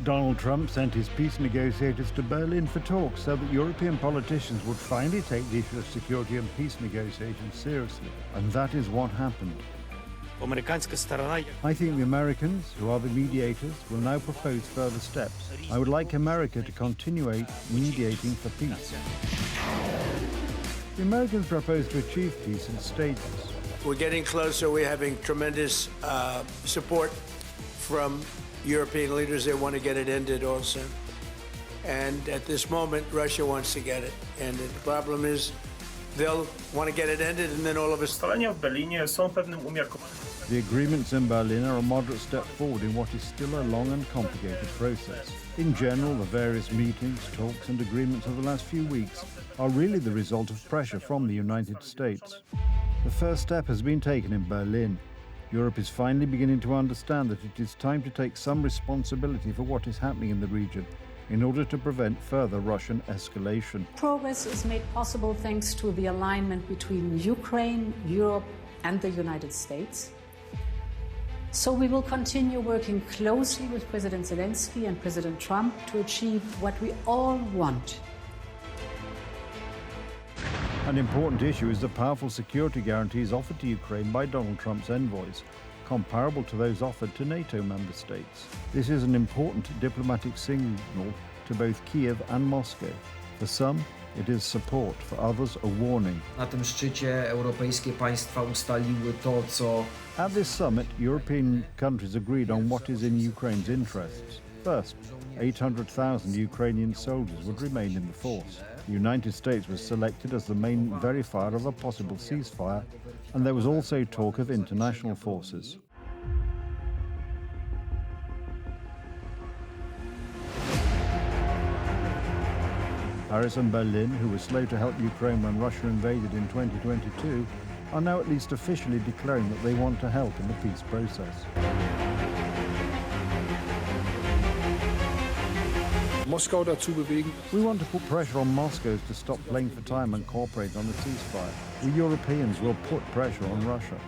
Donald Trump sent his peace negotiators to Berlin for talks so that European politicians would finally take the issue of security and peace negotiations seriously. And that is what happened. I think the Americans, who are the mediators, will now propose further steps. I would like America to continue mediating for peace. The Americans propose to achieve peace in stages. We're getting closer. We're having tremendous support from European leaders. They want to get it ended also. And at this moment, Russia wants to get it ended. The problem is they'll want to get it ended and then all of a sudden... The agreements in Berlin are a moderate step forward in what is still a long and complicated process. In general, the various meetings, talks and agreements of the last few weeks are really the result of pressure from the United States. The first step has been taken in Berlin. Europe is finally beginning to understand that it is time to take some responsibility for what is happening in the region in order to prevent further Russian escalation. Progress is made possible thanks to the alignment between Ukraine, Europe and the United States. So we will continue working closely with President Zelensky and President Trump to achieve what we all want. An important issue is the powerful security guarantees offered to Ukraine by Donald Trump's envoys, comparable to those offered to NATO member states. This is an important diplomatic signal to both Kiev and Moscow. For some, it is support, for others a warning. Na tym szczycie europejskie państwa ustaliły to, co... At this summit, European countries agreed on what is in Ukraine's interests. First, 800,000 Ukrainian soldiers would remain in the force. The United States was selected as the main verifier of a possible ceasefire, and there was also talk of international forces. Paris and Berlin, who were slow to help Ukraine when Russia invaded in 2022, are now at least officially declaring that they want to help in the peace process. We want to put pressure on Moscow to stop playing for time and cooperate on a ceasefire. We Europeans will put pressure on Russia.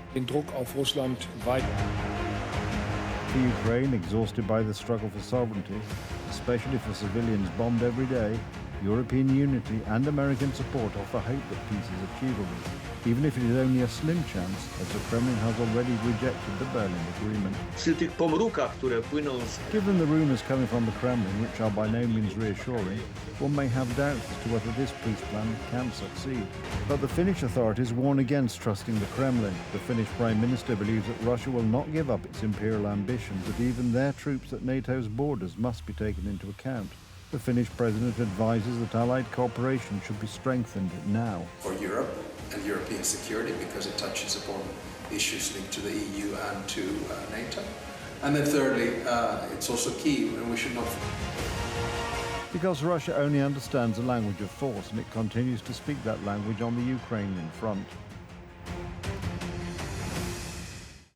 For Ukraine, exhausted by the struggle for sovereignty, especially for civilians bombed every day, European unity and American support offer hope that peace is achievable, even if it is only a slim chance, as the Kremlin has already rejected the Berlin Agreement. Given the rumours coming from the Kremlin, which are by no means reassuring, one may have doubts as to whether this peace plan can succeed. But the Finnish authorities warn against trusting the Kremlin. The Finnish Prime Minister believes that Russia will not give up its imperial ambitions, that even their troops at NATO's borders must be taken into account. The Finnish president advises that Allied cooperation should be strengthened now. For Europe and European security, because it touches upon issues linked to the EU and to NATO. And then thirdly, it's also key, and we should not... Because Russia only understands the language of force, and it continues to speak that language on the Ukrainian front.